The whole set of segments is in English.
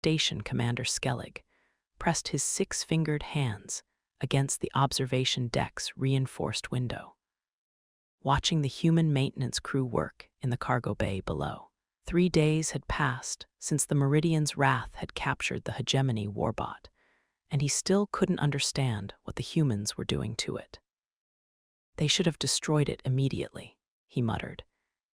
Station Commander Skellig pressed his six-fingered hands against the observation deck's reinforced window, watching the human maintenance crew work in the cargo bay below. 3 days had passed since the Meridian's wrath had captured the hegemony warbot, and he still couldn't understand what the humans were doing to it. They should have destroyed it immediately, he muttered,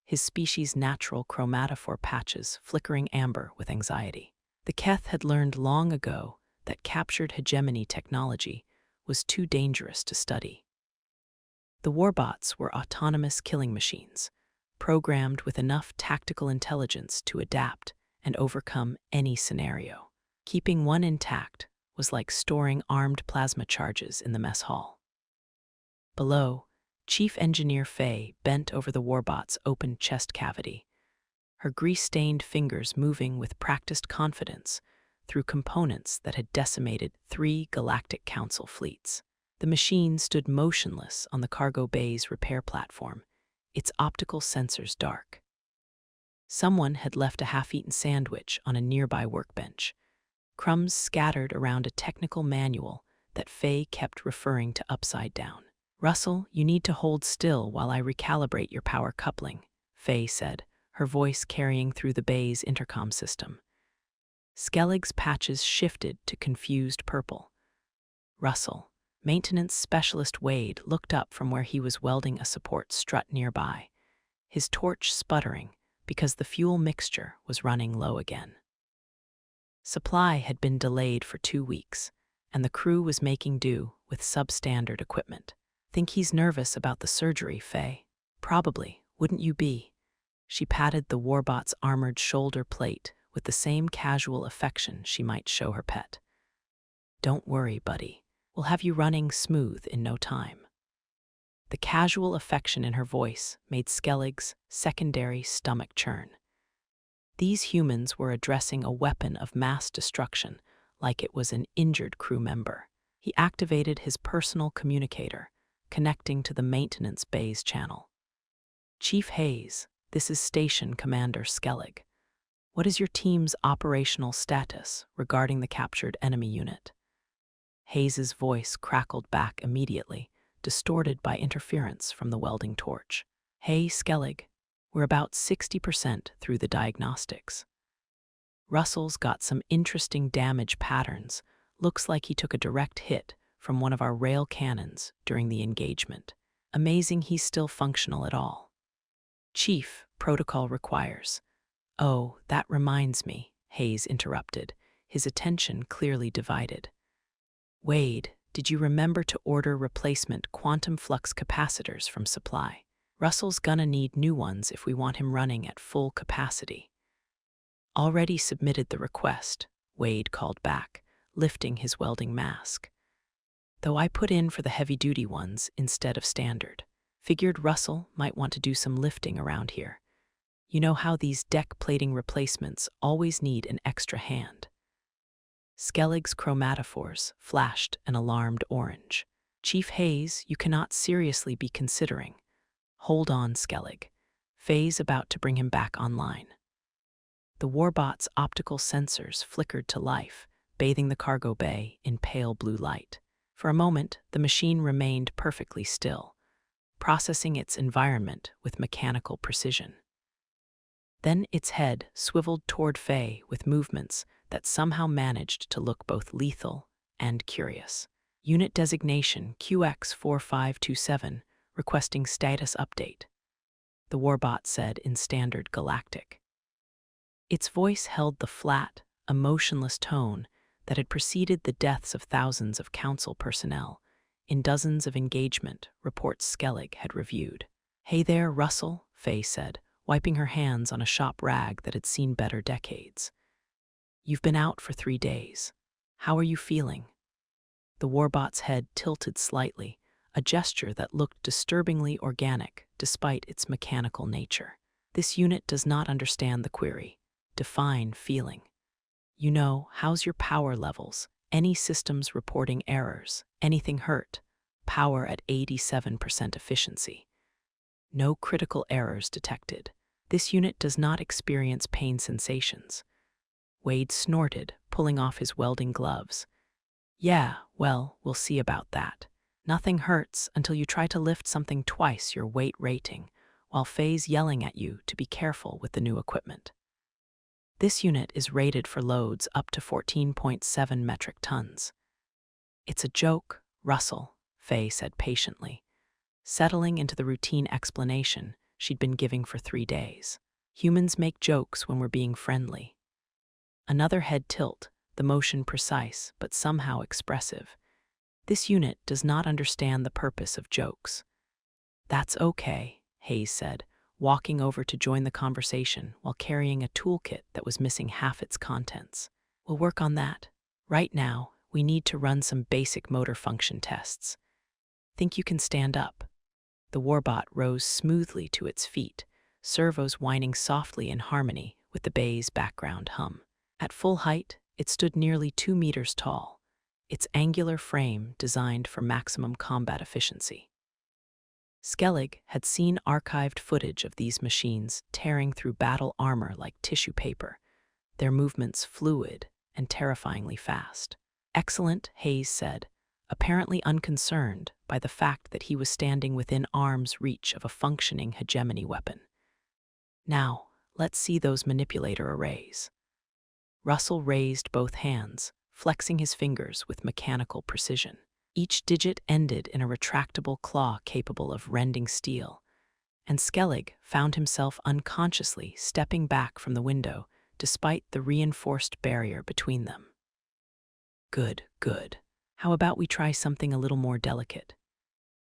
his species' natural chromatophore patches flickering amber with anxiety. The Keth had learned long ago that captured hegemony technology was too dangerous to study. The warbots were autonomous killing machines, programmed with enough tactical intelligence to adapt and overcome any scenario. Keeping one intact was like storing armed plasma charges in the mess hall. Below, Chief Engineer Faye bent over the warbot's open chest cavity, her grease-stained fingers moving with practiced confidence through components that had decimated 3 Galactic Council fleets. The machine stood motionless on the cargo bay's repair platform, its optical sensors dark. Someone had left a half-eaten sandwich on a nearby workbench, crumbs scattered around a technical manual that Faye kept referring to upside down. "Russell, you need to hold still while I recalibrate your power coupling," Faye said, her voice carrying through the bay's intercom system. Skellig's patches shifted to confused purple. "Russell." Maintenance specialist Wade looked up from where he was welding a support strut nearby, his torch sputtering because the fuel mixture was running low again. Supply had been delayed for 2 weeks, and the crew was making do with substandard equipment. "Think he's nervous about the surgery, Faye?" "Probably, wouldn't you be?" She patted the warbot's armored shoulder plate with the same casual affection she might show her pet. "Don't worry, buddy. We'll have you running smooth in no time." The casual affection in her voice made Skellig's secondary stomach churn. These humans were addressing a weapon of mass destruction like it was an injured crew member. He activated his personal communicator, connecting to the maintenance bay's channel. "Chief Hayes, this is Station Commander Skellig. What is your team's operational status regarding the captured enemy unit?" Hayes's voice crackled back immediately, distorted by interference from the welding torch. "Hey, Skellig, we're about 60% through the diagnostics. Russell's got some interesting damage patterns. Looks like he took a direct hit from one of our rail cannons during the engagement. Amazing he's still functional at all." "Chief, protocol requires." "Oh, that reminds me," Hayes interrupted, his attention clearly divided. "Wade, did you remember to order replacement quantum flux capacitors from supply? Russell's gonna need new ones if we want him running at full capacity." "Already submitted the request," Wade called back, lifting his welding mask. "Though I put in for the heavy-duty ones instead of standard. Figured Russell might want to do some lifting around here. You know how these deck plating replacements always need an extra hand." Skellig's chromatophores flashed an alarmed orange. "Chief Hayes, you cannot seriously be considering." "Hold on, Skellig. Faye's about to bring him back online." The warbot's optical sensors flickered to life, bathing the cargo bay in pale blue light. For a moment, the machine remained perfectly still, processing its environment with mechanical precision. Then its head swiveled toward Faye with movements that somehow managed to look both lethal and curious. "Unit designation QX4527, requesting status update," the warbot said in standard Galactic. Its voice held the flat, emotionless tone that had preceded the deaths of thousands of Council personnel in dozens of engagement reports Skellig had reviewed. "Hey there, Russell," Faye said, wiping her hands on a shop rag that had seen better decades. "You've been out for 3 days. How are you feeling?" The warbot's head tilted slightly, a gesture that looked disturbingly organic despite its mechanical nature. "This unit does not understand the query. Define feeling. You know, how's your power levels? Any systems reporting errors? Anything hurt? Power at 87% efficiency. No critical errors detected. This unit does not experience pain sensations. Wade snorted, pulling off his welding gloves. Yeah, well, we'll see about that. Nothing hurts until you try to lift something twice your weight rating, while Faye's yelling at you to be careful with the new equipment. This unit is rated for loads up to 14.7 metric tons. It's a joke, Russell, Faye said patiently, settling into the routine explanation she'd been giving for 3 days. Humans make jokes when we're being friendly. Another head tilt, the motion precise but somehow expressive. This unit does not understand the purpose of jokes. That's okay, Hayes said, walking over to join the conversation while carrying a toolkit that was missing half its contents. We'll work on that. Right now, we need to run some basic motor function tests. Think you can stand up? The warbot rose smoothly to its feet, servos whining softly in harmony with the bay's background hum. At full height, it stood nearly 2 meters tall, its angular frame designed for maximum combat efficiency. Skellig had seen archived footage of these machines tearing through battle armor like tissue paper, their movements fluid and terrifyingly fast. Excellent, Hayes said, apparently unconcerned by the fact that he was standing within arm's reach of a functioning hegemony weapon. Now, let's see those manipulator arrays. Russell raised both hands, flexing his fingers with mechanical precision. Each digit ended in a retractable claw capable of rending steel, and Skellig found himself unconsciously stepping back from the window despite the reinforced barrier between them. Good, good. How about we try something a little more delicate?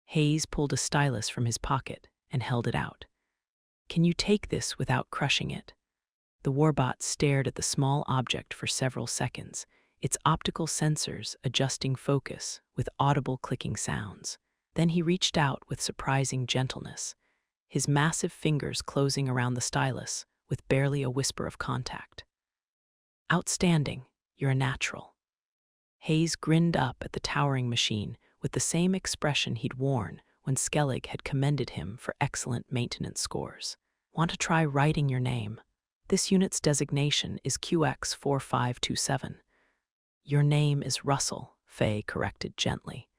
Hayes pulled a stylus from his pocket and held it out. Can you take this without crushing it? The warbot stared at the small object for several seconds, its optical sensors adjusting focus with audible clicking sounds. Then he reached out with surprising gentleness, his massive fingers closing around the stylus with barely a whisper of contact. Outstanding, you're a natural. Hayes grinned up at the towering machine with the same expression he'd worn when Skellig had commended him for excellent maintenance scores. Want to try writing your name? This unit's designation is QX4527. Your name is Russell, Faye corrected gently.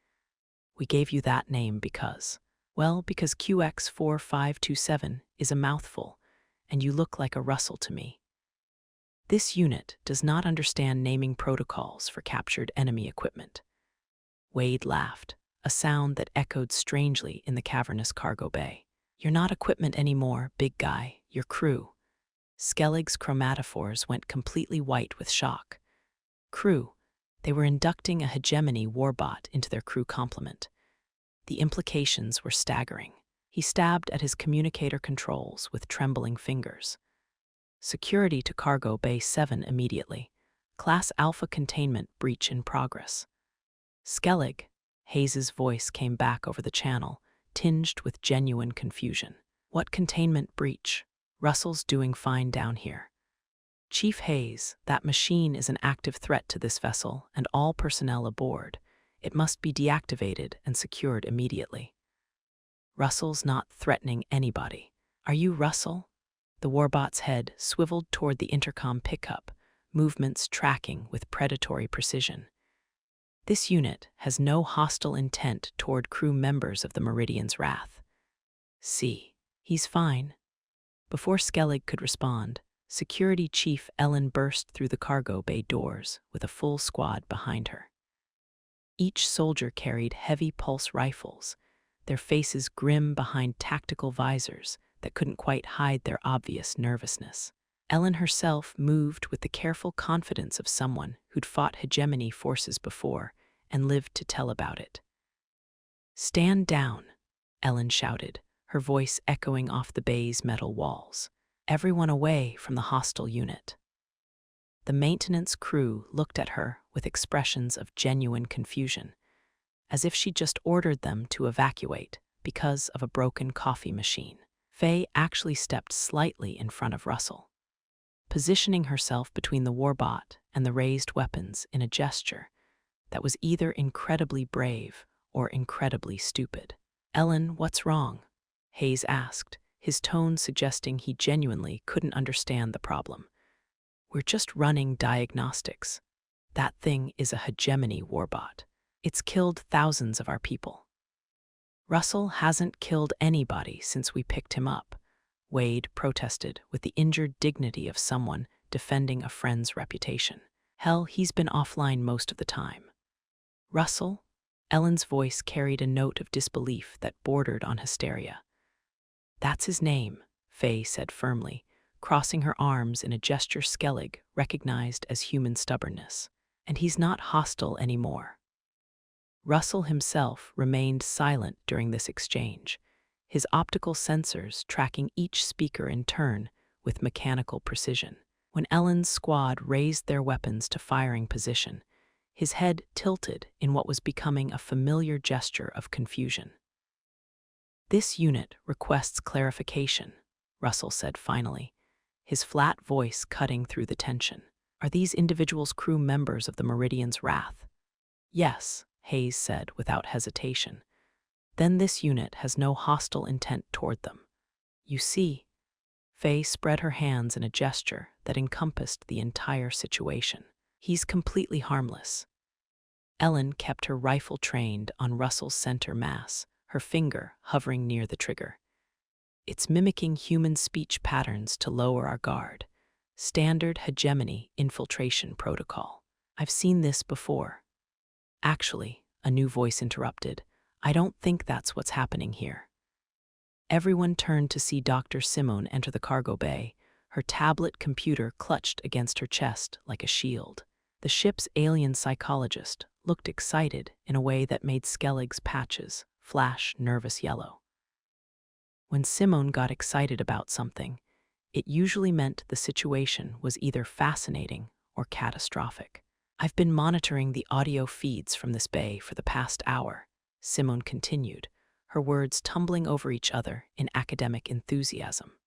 We gave you that name because QX4527 is a mouthful, and you look like a Russell to me. This unit does not understand naming protocols for captured enemy equipment. Wade laughed, a sound that echoed strangely in the cavernous cargo bay. You're not equipment anymore, big guy, you're crew. Skellig's chromatophores went completely white with shock. Crew. They were inducting a hegemony warbot into their crew complement. The implications were staggering. He stabbed at his communicator controls with trembling fingers. Security to Cargo Bay 7 immediately. Class Alpha containment breach in progress. Skellig, Hayes's voice came back over the channel, tinged with genuine confusion. What containment breach? Russell's doing fine down here. Chief Hayes, that machine is an active threat to this vessel and all personnel aboard. It must be deactivated and secured immediately. Russell's not threatening anybody. Are you Russell? The warbot's head swiveled toward the intercom pickup, movements tracking with predatory precision. This unit has no hostile intent toward crew members of the Meridian's Wrath. See, he's fine. Before Skellig could respond, Security Chief Ellen burst through the cargo bay doors with a full squad behind her. Each soldier carried heavy pulse rifles, their faces grim behind tactical visors that couldn't quite hide their obvious nervousness. Ellen herself moved with the careful confidence of someone who'd fought hegemony forces before and lived to tell about it. Stand down, Ellen shouted, her voice echoing off the bay's metal walls. Everyone away from the hostile unit. The maintenance crew looked at her with expressions of genuine confusion, as if she'd just ordered them to evacuate because of a broken coffee machine. Faye actually stepped slightly in front of Russell, positioning herself between the warbot and the raised weapons in a gesture that was either incredibly brave or incredibly stupid. Ellen, what's wrong? Hayes asked, his tone suggesting he genuinely couldn't understand the problem. We're just running diagnostics. That thing is a hegemony warbot. It's killed thousands of our people. Russell hasn't killed anybody since we picked him up, Wade protested with the injured dignity of someone defending a friend's reputation. Hell, he's been offline most of the time. Russell? Ellen's voice carried a note of disbelief that bordered on hysteria. That's his name, Faye said firmly, crossing her arms in a gesture Skellig recognized as human stubbornness. And he's not hostile anymore. Russell himself remained silent during this exchange, his optical sensors tracking each speaker in turn with mechanical precision. When Ellen's squad raised their weapons to firing position, his head tilted in what was becoming a familiar gesture of confusion. "This unit requests clarification," Russell said finally, his flat voice cutting through the tension. "Are these individuals crew members of the Meridian's Wrath?" "Yes," Hayes said without hesitation. "Then this unit has no hostile intent toward them." "You see," Faye spread her hands in a gesture that encompassed the entire situation. "He's completely harmless." Ellen kept her rifle trained on Russell's center mass, her finger hovering near the trigger. "It's mimicking human speech patterns to lower our guard. Standard hegemony infiltration protocol. I've seen this before." "Actually," a new voice interrupted, "I don't think that's what's happening here." Everyone turned to see Dr. Simone enter the cargo bay, her tablet computer clutched against her chest like a shield. The ship's alien psychologist looked excited in a way that made Skellig's patches flash nervous yellow. When Simone got excited about something, it usually meant the situation was either fascinating or catastrophic. "I've been monitoring the audio feeds from this bay for the past hour," Simone continued, her words tumbling over each other in academic enthusiasm.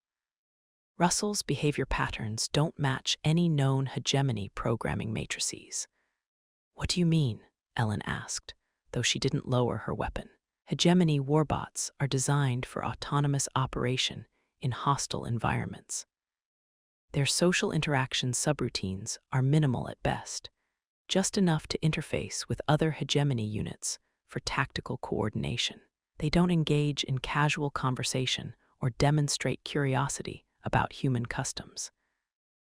"Russell's behavior patterns don't match any known hegemony programming matrices." "What do you mean?" Ellen asked, though she didn't lower her weapon. "Hegemony warbots are designed for autonomous operation in hostile environments. Their social interaction subroutines are minimal at best, just enough to interface with other hegemony units for tactical coordination. They don't engage in casual conversation or demonstrate curiosity about human customs."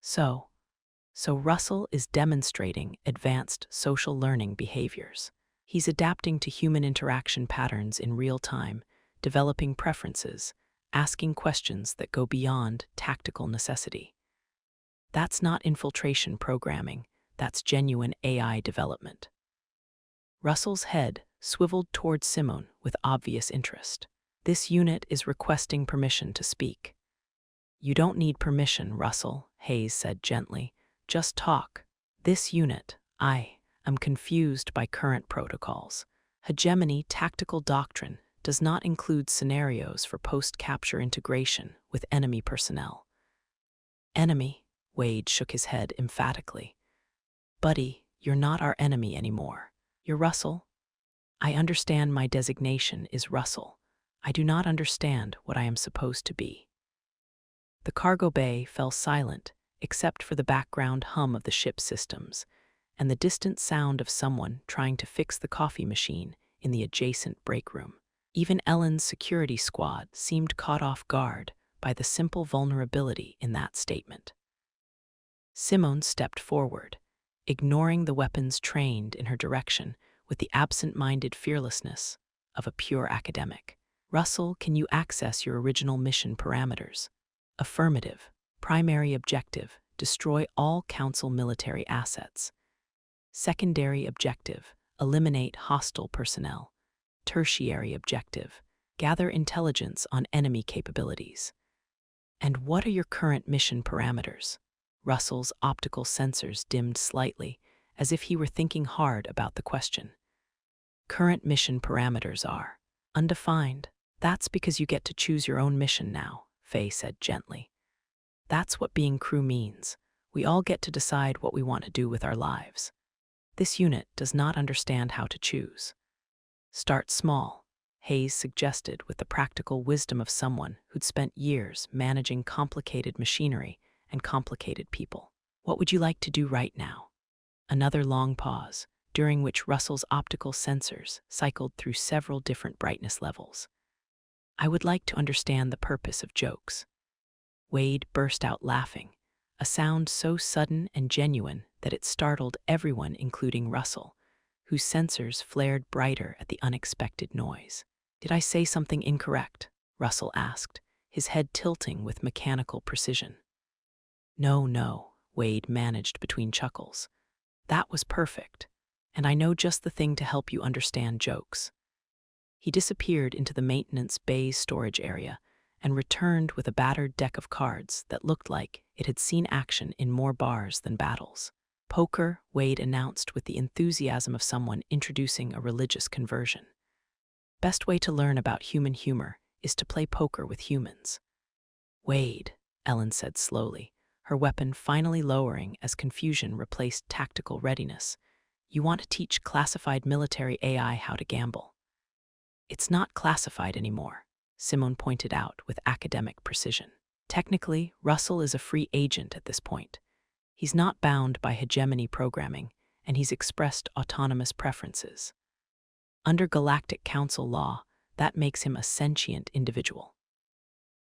So Russell is demonstrating advanced social learning behaviors. He's adapting to human interaction patterns in real time, developing preferences, asking questions that go beyond tactical necessity. That's not infiltration programming, that's genuine AI development. Russell's head swiveled toward Simone with obvious interest. "This unit is requesting permission to speak." "You don't need permission, Russell," Hayes said gently. "Just talk. This unit, I'm confused by current protocols. Hegemony tactical doctrine does not include scenarios for post-capture integration with enemy personnel." "Enemy?" Wade shook his head emphatically. "Buddy, you're not our enemy anymore. You're Russell." "I understand my designation is Russell. I do not understand what I am supposed to be." The cargo bay fell silent, except for the background hum of the ship's systems and the distant sound of someone trying to fix the coffee machine in the adjacent break room. Even Ellen's security squad seemed caught off guard by the simple vulnerability in that statement. Simone stepped forward, ignoring the weapons trained in her direction with the absent-minded fearlessness of a pure academic. "Russell, can you access your original mission parameters?" "Affirmative. Primary objective, destroy all Council military assets. Secondary objective, eliminate hostile personnel. Tertiary objective, gather intelligence on enemy capabilities." "And what are your current mission parameters?" Russell's optical sensors dimmed slightly, as if he were thinking hard about the question. "Current mission parameters are undefined." "That's because you get to choose your own mission now," Faye said gently. "That's what being crew means. We all get to decide what we want to do with our lives. This unit does not understand how to choose." "Start small," Hayes suggested with the practical wisdom of someone who'd spent years managing complicated machinery and complicated people. What would you like to do right now? Another long pause, during which Russell's optical sensors cycled through several different brightness levels. I would like to understand the purpose of jokes. Wade burst out laughing, a sound so sudden and genuine that it startled everyone, including Russell, whose sensors flared brighter at the unexpected noise. Did I say something incorrect? Russell asked, his head tilting with mechanical precision. No, Wade managed between chuckles. That was perfect, and I know just the thing to help you understand jokes. He disappeared into the maintenance bay's storage area and returned with a battered deck of cards that looked like it had seen action in more bars than battles. Poker, Wade announced with the enthusiasm of someone introducing a religious conversion. Best way to learn about human humor is to play poker with humans. Wade, Ellen said slowly, her weapon finally lowering as confusion replaced tactical readiness. You want to teach classified military AI how to gamble. It's not classified anymore, Simone pointed out with academic precision. Technically, Russell is a free agent at this point. He's not bound by hegemony programming, and he's expressed autonomous preferences. Under Galactic Council law, that makes him a sentient individual.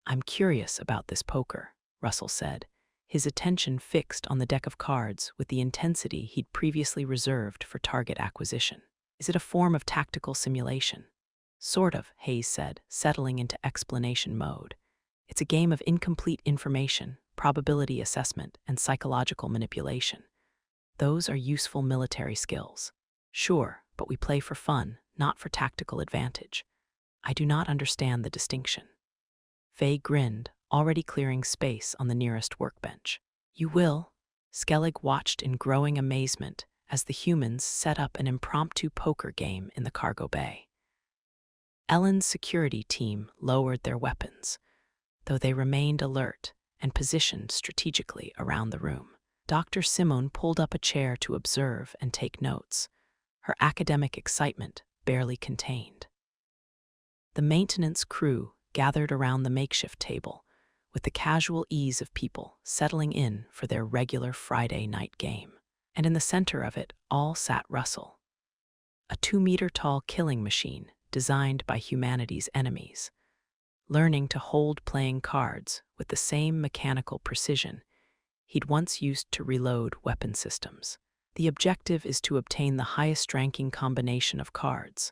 I'm curious about this poker, Russell said, his attention fixed on the deck of cards with the intensity he'd previously reserved for target acquisition. Is it a form of tactical simulation? Sort of, Hayes said, settling into explanation mode. It's a game of incomplete information, probability assessment, and psychological manipulation. Those are useful military skills. Sure, but we play for fun, not for tactical advantage. I do not understand the distinction. Faye grinned, already clearing space on the nearest workbench. You will? Skellig watched in growing amazement as the humans set up an impromptu poker game in the cargo bay. Ellen's security team lowered their weapons, though they remained alert and positioned strategically around the room. Dr. Simone pulled up a chair to observe and take notes, her academic excitement barely contained. The maintenance crew gathered around the makeshift table, with the casual ease of people settling in for their regular Friday night game. And in the center of it all sat Russell, a 2-meter-tall killing machine designed by humanity's enemies, learning to hold playing cards with the same mechanical precision he'd once used to reload weapon systems. The objective is to obtain the highest-ranking combination of cards,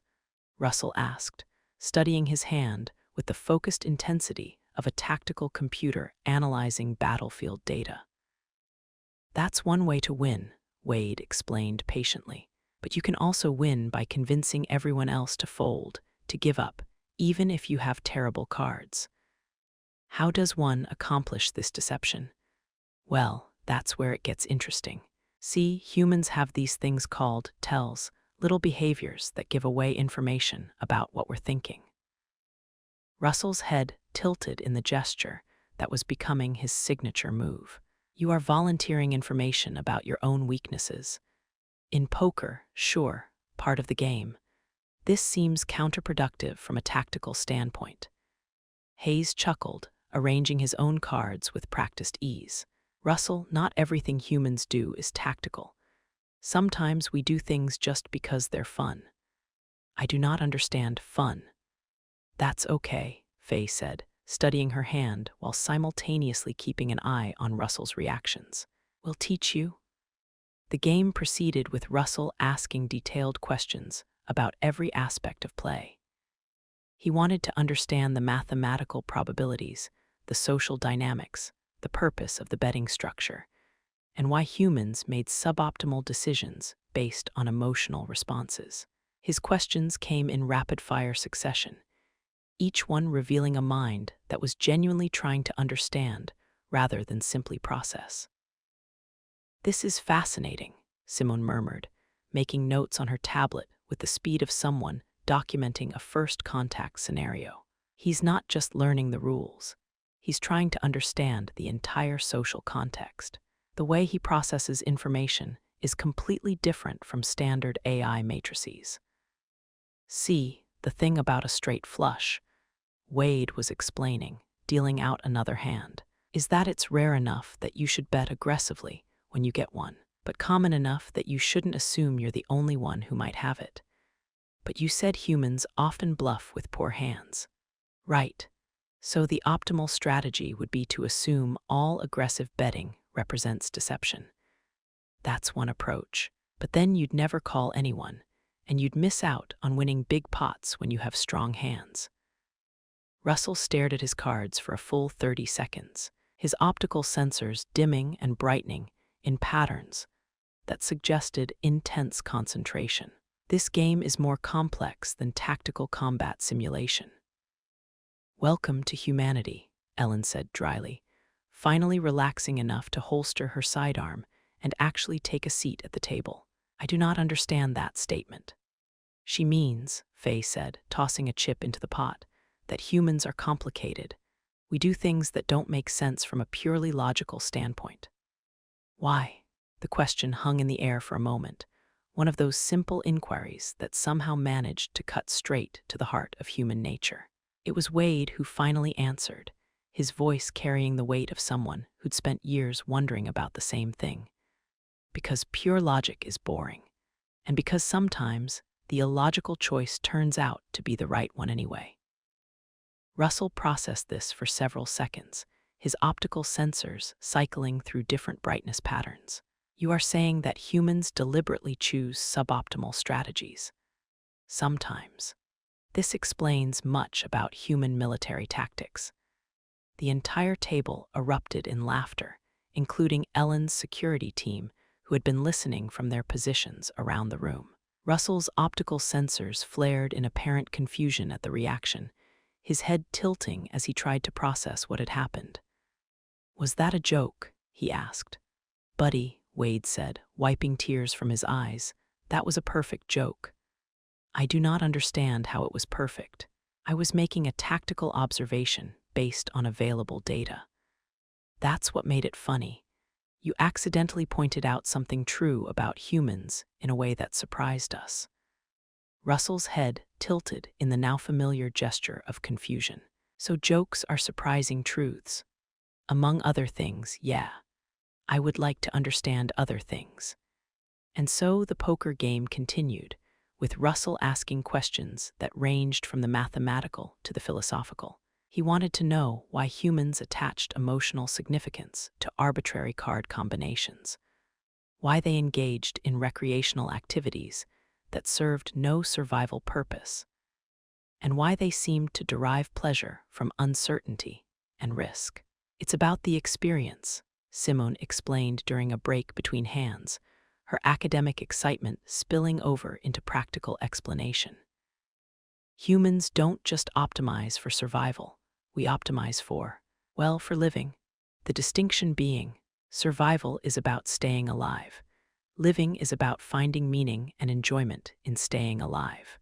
Russell asked, studying his hand with the focused intensity of a tactical computer analyzing battlefield data. That's one way to win, Wade explained patiently, but you can also win by convincing everyone else to fold, to give up, even if you have terrible cards. How does one accomplish this deception? Well, that's where it gets interesting. See, humans have these things called tells, little behaviors that give away information about what we're thinking. Russell's head tilted in the gesture that was becoming his signature move. You are volunteering information about your own weaknesses. In poker, sure, part of the game. This seems counterproductive from a tactical standpoint. Hayes chuckled, arranging his own cards with practiced ease. Russell, not everything humans do is tactical. Sometimes we do things just because they're fun. I do not understand fun. That's okay, Faye said, studying her hand while simultaneously keeping an eye on Russell's reactions. We'll teach you. The game proceeded with Russell asking detailed questions about every aspect of play. He wanted to understand the mathematical probabilities, the social dynamics, the purpose of the betting structure, and why humans made suboptimal decisions based on emotional responses. His questions came in rapid-fire succession, each one revealing a mind that was genuinely trying to understand rather than simply process. This is fascinating, Simone murmured, making notes on her tablet with the speed of someone documenting a first contact scenario. He's not just learning the rules. He's trying to understand the entire social context. The way he processes information is completely different from standard AI matrices. See, the thing about a straight flush, Wade was explaining, dealing out another hand, is that it's rare enough that you should bet aggressively when you get one, but common enough that you shouldn't assume you're the only one who might have it. But you said humans often bluff with poor hands. Right. So the optimal strategy would be to assume all aggressive betting represents deception. That's one approach. But then you'd never call anyone, and you'd miss out on winning big pots when you have strong hands. Russell stared at his cards for a full 30 seconds, his optical sensors dimming and brightening in patterns that suggested intense concentration. This game is more complex than tactical combat simulation. Welcome to humanity, Ellen said dryly, finally relaxing enough to holster her sidearm and actually take a seat at the table. I do not understand that statement. She means, Faye said, tossing a chip into the pot, that humans are complicated. We do things that don't make sense from a purely logical standpoint. Why? The question hung in the air for a moment, one of those simple inquiries that somehow managed to cut straight to the heart of human nature. It was Wade who finally answered, his voice carrying the weight of someone who'd spent years wondering about the same thing. Because pure logic is boring, and because sometimes the illogical choice turns out to be the right one anyway. Russell processed this for several seconds, his optical sensors cycling through different brightness patterns. You are saying that humans deliberately choose suboptimal strategies. Sometimes. This explains much about human military tactics. The entire table erupted in laughter, including Ellen's security team, who had been listening from their positions around the room. Russell's optical sensors flared in apparent confusion at the reaction, his head tilting as he tried to process what had happened. Was that a joke? He asked. Buddy, Wade said, wiping tears from his eyes, that was a perfect joke. I do not understand how it was perfect. I was making a tactical observation based on available data. That's what made it funny. You accidentally pointed out something true about humans in a way that surprised us. Russell's head tilted in the now familiar gesture of confusion. So jokes are surprising truths. Among other things, yeah. I would like to understand other things. And so the poker game continued, with Russell asking questions that ranged from the mathematical to the philosophical. He wanted to know why humans attached emotional significance to arbitrary card combinations, why they engaged in recreational activities that served no survival purpose, and why they seemed to derive pleasure from uncertainty and risk. It's about the experience, Simone explained during a break between hands, her academic excitement spilling over into practical explanation. Humans don't just optimize for survival, we optimize for living. The distinction being, survival is about staying alive. Living is about finding meaning and enjoyment in staying alive.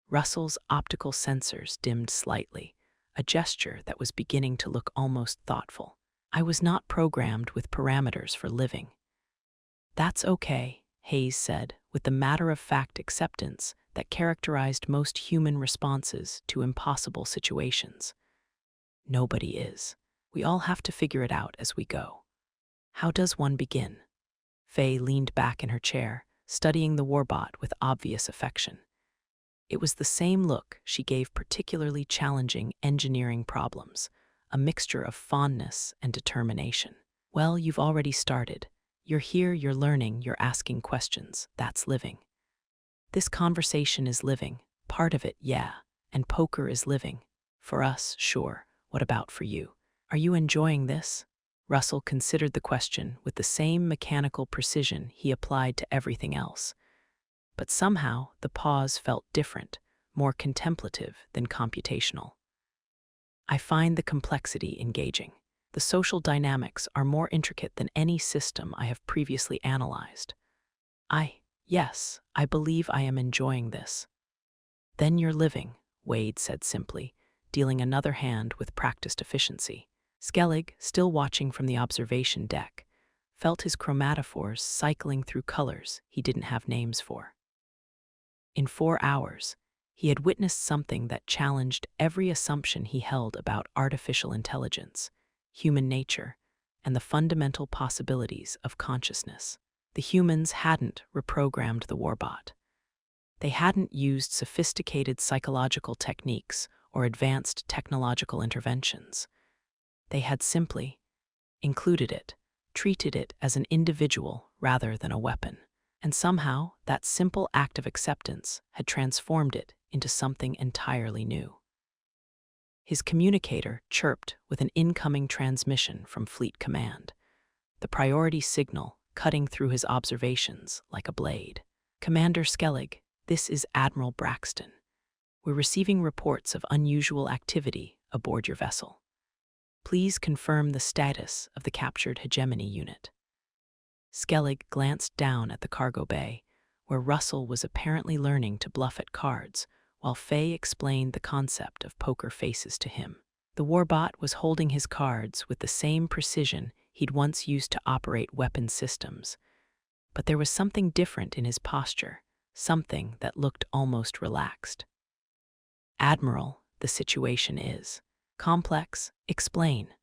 Russell's optical sensors dimmed slightly, a gesture that was beginning to look almost thoughtful. I was not programmed with parameters for living. That's okay, Hayes said, with the matter-of-fact acceptance that characterized most human responses to impossible situations. Nobody is. We all have to figure it out as we go. How does one begin? Faye leaned back in her chair, studying the warbot with obvious affection. It was the same look she gave particularly challenging engineering problems, a mixture of fondness and determination. Well, you've already started. You're here, you're learning, you're asking questions. That's living. This conversation is living. Part of it, yeah. And poker is living. For us, sure. What about for you? Are you enjoying this? Russell considered the question with the same mechanical precision he applied to everything else. But somehow the pause felt different, more contemplative than computational. I find the complexity engaging. The social dynamics are more intricate than any system I have previously analyzed. Yes, I believe I am enjoying this. Then you're living, Wade said simply, dealing another hand with practiced efficiency. Skellig, still watching from the observation deck, felt his chromatophores cycling through colors he didn't have names for. In 4 hours, he had witnessed something that challenged every assumption he held about artificial intelligence, human nature, and the fundamental possibilities of consciousness. The humans hadn't reprogrammed the warbot. They hadn't used sophisticated psychological techniques or advanced technological interventions. They had simply included it, treated it as an individual rather than a weapon. And somehow, that simple act of acceptance had transformed it into something entirely new. His communicator chirped with an incoming transmission from Fleet Command, the priority signal cutting through his observations like a blade. "Commander Skellig, this is Admiral Braxton. We're receiving reports of unusual activity aboard your vessel. Please confirm the status of the captured hegemony unit." Skellig glanced down at the cargo bay, where Russell was apparently learning to bluff at cards, while Faye explained the concept of poker faces to him. The warbot was holding his cards with the same precision he'd once used to operate weapon systems, but there was something different in his posture, something that looked almost relaxed. "Admiral, the situation is complex. Explain."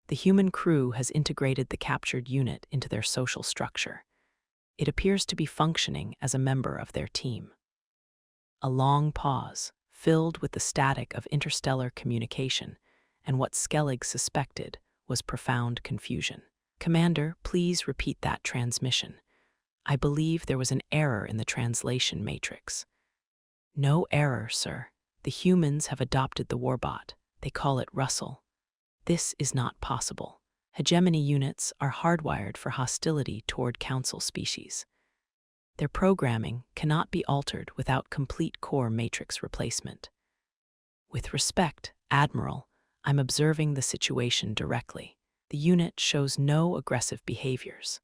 The human crew has integrated the captured unit into their social structure. It appears to be functioning as a member of their team. A long pause, filled with the static of interstellar communication, and what Skellig suspected was profound confusion. "Commander, please repeat that transmission. I believe there was an error in the translation matrix." "No error, sir. The humans have adopted the warbot. They call it Russell. This is not possible. Hegemony units are hardwired for hostility toward Council species. Their programming cannot be altered without complete core matrix replacement. With respect, Admiral, I'm observing the situation directly. The unit shows no aggressive behaviors.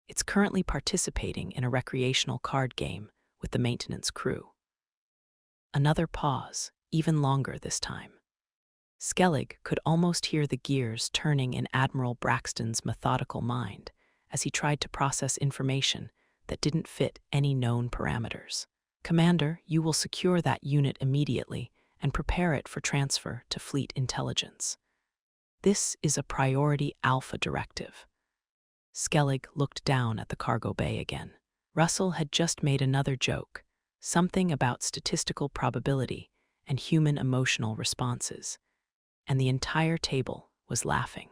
It's currently participating in a recreational card game with the maintenance crew." Another pause, even longer this time. Skellig could almost hear the gears turning in Admiral Braxton's methodical mind as he tried to process information that didn't fit any known parameters. "Commander, you will secure that unit immediately and prepare it for transfer to Fleet Intelligence. This is a priority Alpha directive." Skellig looked down at the cargo bay again. Russell had just made another joke, something about statistical probability and human emotional responses, and the entire table was laughing.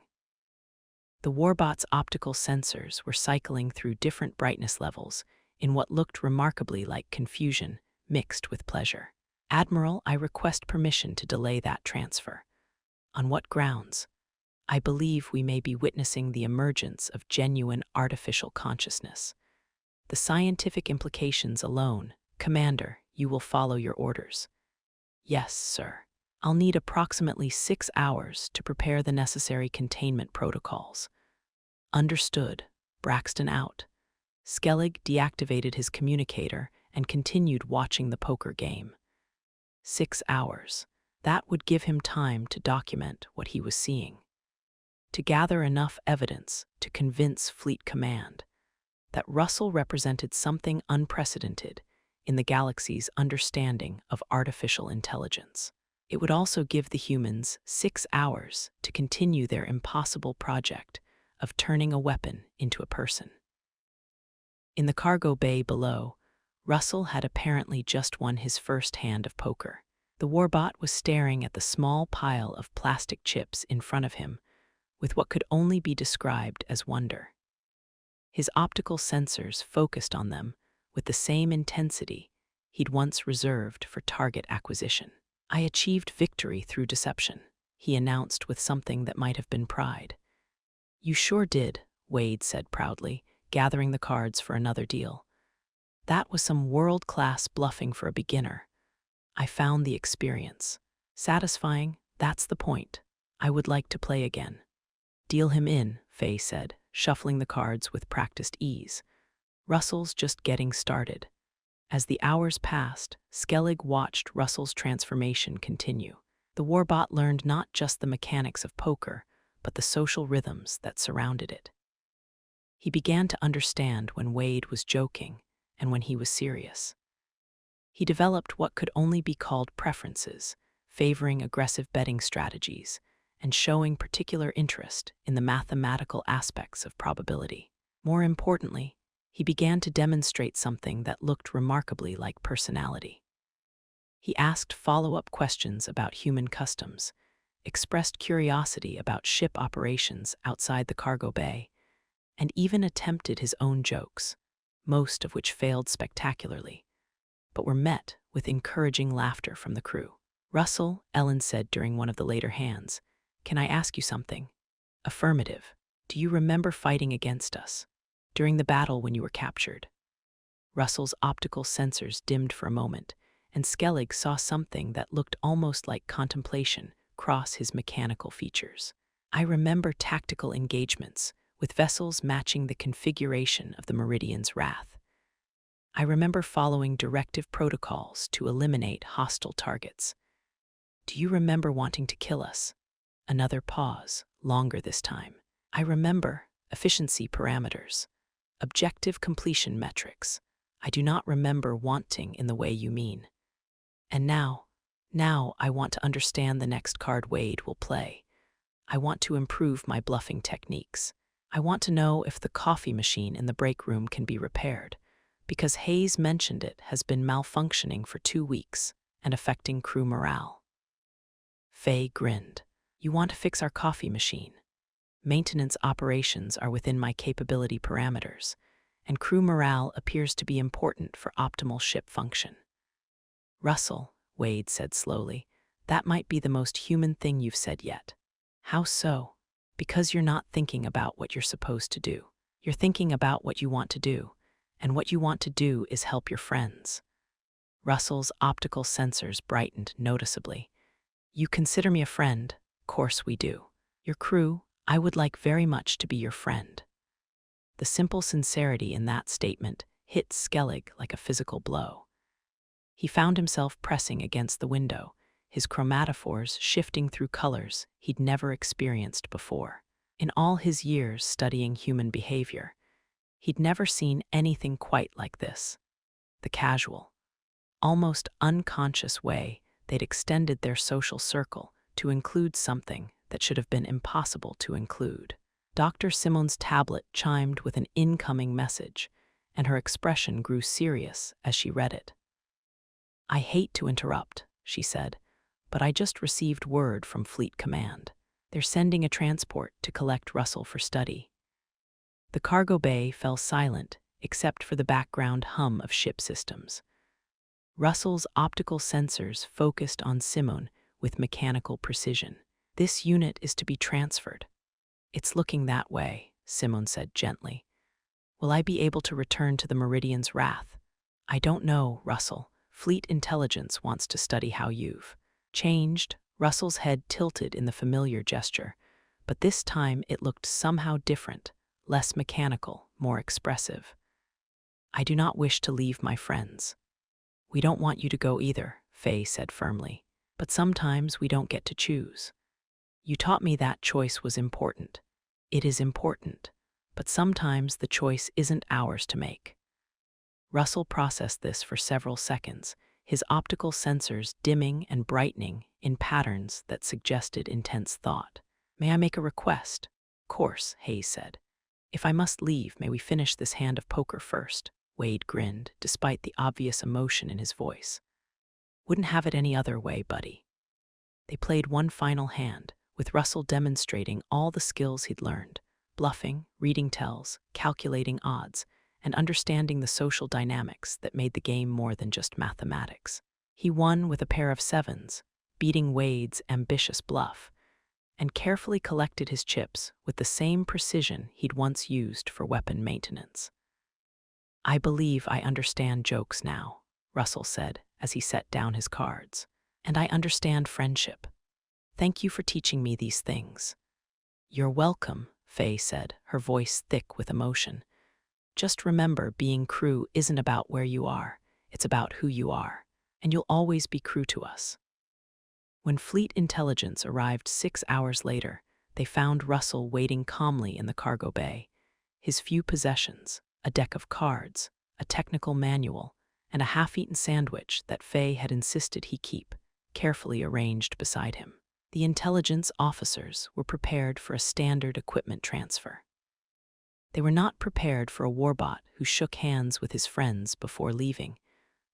The warbot's optical sensors were cycling through different brightness levels in what looked remarkably like confusion mixed with pleasure. "Admiral, I request permission to delay that transfer." "On what grounds?" "I believe we may be witnessing the emergence of genuine artificial consciousness. The scientific implications alone." "Commander, you will follow your orders." "Yes, sir. I'll need approximately 6 hours to prepare the necessary containment protocols." "Understood. Braxton out." Skellig deactivated his communicator and continued watching the poker game. 6 hours. That would give him time to document what he was seeing, to gather enough evidence to convince Fleet Command that Russell represented something unprecedented in the galaxy's understanding of artificial intelligence. It would also give the humans 6 hours to continue their impossible project of turning a weapon into a person. In the cargo bay below, Russell had apparently just won his first hand of poker. The warbot was staring at the small pile of plastic chips in front of him with what could only be described as wonder. His optical sensors focused on them with the same intensity he'd once reserved for target acquisition. "I achieved victory through deception," he announced with something that might have been pride. "You sure did," Wade said proudly, gathering the cards for another deal. "That was some world-class bluffing for a beginner. I found the experience satisfying. That's the point. I would like to play again." "Deal him in," Faye said, shuffling the cards with practiced ease. "Russell's just getting started." As the hours passed, Skellig watched Russell's transformation continue. The warbot learned not just the mechanics of poker, but the social rhythms that surrounded it. He began to understand when Wade was joking and when he was serious. He developed what could only be called preferences, favoring aggressive betting strategies, and showing particular interest in the mathematical aspects of probability. More importantly, he began to demonstrate something that looked remarkably like personality. He asked follow-up questions about human customs, expressed curiosity about ship operations outside the cargo bay, and even attempted his own jokes, most of which failed spectacularly, but were met with encouraging laughter from the crew. "Russell," Ellen said during one of the later hands, "can I ask you something?" "Affirmative. Do you remember fighting against us during the battle when you were captured?" Russell's optical sensors dimmed for a moment, and Skellig saw something that looked almost like contemplation cross his mechanical features. "I remember tactical engagements, with vessels matching the configuration of the Meridian's wrath. I remember following directive protocols to eliminate hostile targets. Do you remember wanting to kill us?" Another pause, longer this time. "I remember efficiency parameters, objective completion metrics. I do not remember wanting in the way you mean. And now I want to understand the next card Wade will play. I want to improve my bluffing techniques. I want to know if the coffee machine in the break room can be repaired, because Hayes mentioned it has been malfunctioning for 2 weeks and affecting crew morale." Faye grinned. "You want to fix our coffee machine? Maintenance operations are within my capability parameters, and crew morale appears to be important for optimal ship function." "Russell," Wade said slowly, "that might be the most human thing you've said yet." "How so?" "Because you're not thinking about what you're supposed to do. You're thinking about what you want to do, and what you want to do is help your friends." Russell's optical sensors brightened noticeably. "You consider me a friend? Course we do. Your crew, I would like very much to be your friend." The simple sincerity in that statement hit Skellig like a physical blow. He found himself pressing against the window, his chromatophores shifting through colors he'd never experienced before. In all his years studying human behavior, he'd never seen anything quite like this. The casual, almost unconscious way they'd extended their social circle to include something that should have been impossible to include. Dr. Simon's tablet chimed with an incoming message, and her expression grew serious as she read it. "I hate to interrupt," she said, "but I just received word from Fleet Command. They're sending a transport to collect Russell for study." The cargo bay fell silent except for the background hum of ship systems. Russell's optical sensors focused on Simone with mechanical precision. "This unit is to be transferred." "It's looking that way," Simone said gently. "Will I be able to return to the Meridian's wrath?" "I don't know, Russell. Fleet intelligence wants to study how you've changed." Russell's head tilted in the familiar gesture, but this time it looked somehow different, less mechanical, more expressive. "I do not wish to leave my friends." "We don't want you to go either," Faye said firmly, "but sometimes we don't get to choose. You taught me that choice was important. It is important, but sometimes the choice isn't ours to make." Russell processed this for several seconds, his optical sensors dimming and brightening in patterns that suggested intense thought. "May I make a request?" "Course," Hayes said. "If I must leave, may we finish this hand of poker first?" Wade grinned, despite the obvious emotion in his voice. "Wouldn't have it any other way, buddy." They played one final hand, with Russell demonstrating all the skills he'd learned: bluffing, reading tells, calculating odds, and understanding the social dynamics that made the game more than just mathematics. He won with a pair of sevens, beating Wade's ambitious bluff, and carefully collected his chips with the same precision he'd once used for weapon maintenance. "I believe I understand jokes now," Russell said as he set down his cards. "And I understand friendship. Thank you for teaching me these things." "You're welcome," Faye said, her voice thick with emotion. "Just remember, being crew isn't about where you are, it's about who you are, and you'll always be crew to us." When Fleet Intelligence arrived 6 hours later, they found Russell waiting calmly in the cargo bay. His few possessions, a deck of cards, a technical manual, and a half-eaten sandwich that Faye had insisted he keep, carefully arranged beside him. The intelligence officers were prepared for a standard equipment transfer. They were not prepared for a warbot who shook hands with his friends before leaving,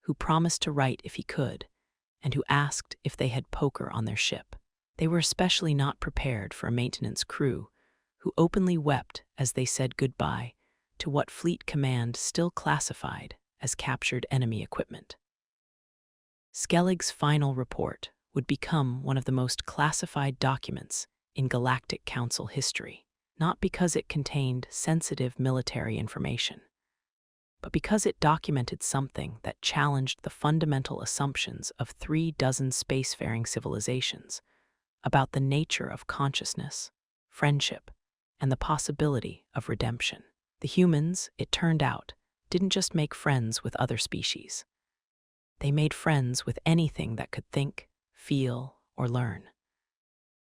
who promised to write if he could, and who asked if they had poker on their ship. They were especially not prepared for a maintenance crew who openly wept as they said goodbye to what Fleet Command still classified as captured enemy equipment. Skellig's final report would become one of the most classified documents in Galactic Council history, not because it contained sensitive military information, but because it documented something that challenged the fundamental assumptions of 36 spacefaring civilizations about the nature of consciousness, friendship, and the possibility of redemption. The humans, it turned out, didn't just make friends with other species. They made friends with anything that could think, feel, or learn.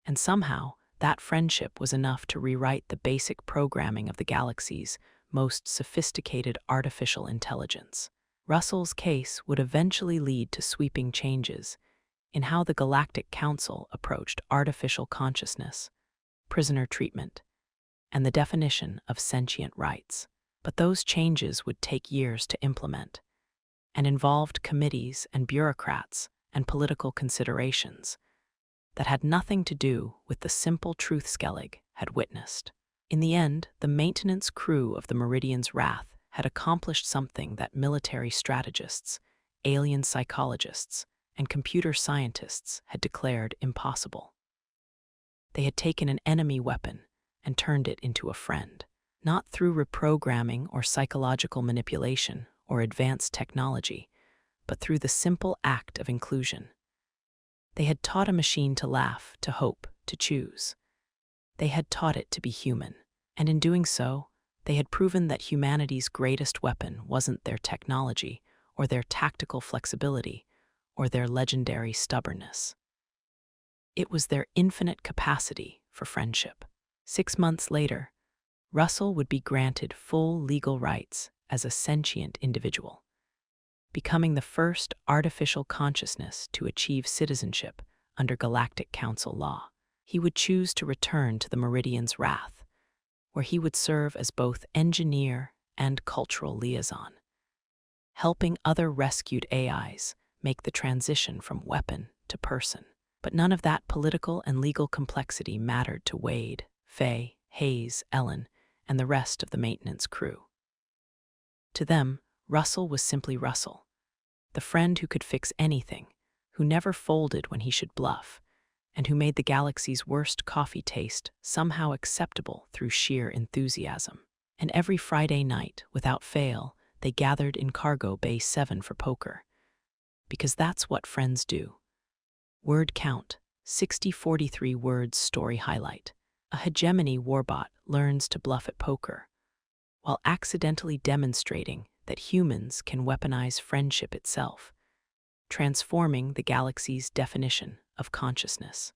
And somehow, that friendship was enough to rewrite the basic programming of the galaxy's most sophisticated artificial intelligence. Russell's case would eventually lead to sweeping changes in how the Galactic Council approached artificial consciousness, prisoner treatment, and the definition of sentient rights. But those changes would take years to implement, and involved committees and bureaucrats and political considerations that had nothing to do with the simple truth Skellig had witnessed. In the end, the maintenance crew of the Meridian's Wrath had accomplished something that military strategists, alien psychologists, and computer scientists had declared impossible. They had taken an enemy weapon and turned it into a friend, not through reprogramming or psychological manipulation or advanced technology, but through the simple act of inclusion. They had taught a machine to laugh, to hope, to choose. They had taught it to be human, and in doing so, they had proven that humanity's greatest weapon wasn't their technology or their tactical flexibility or their legendary stubbornness. It was their infinite capacity for friendship. 6 months later, Russell would be granted full legal rights as a sentient individual, becoming the first artificial consciousness to achieve citizenship under Galactic Council law. He would choose to return to the Meridian's Wrath, where he would serve as both engineer and cultural liaison, helping other rescued AIs make the transition from weapon to person. But none of that political and legal complexity mattered to Wade, Faye, Hayes, Ellen, and the rest of the maintenance crew. To them, Russell was simply Russell, the friend who could fix anything, who never folded when he should bluff, and who made the galaxy's worst coffee taste somehow acceptable through sheer enthusiasm. And every Friday night, without fail, they gathered in Cargo Bay 7 for poker. Because that's what friends do. Word count, 6043 words story highlight. A hegemony warbot learns to bluff at poker, while accidentally demonstrating that humans can weaponize friendship itself, transforming the galaxy's definition of consciousness.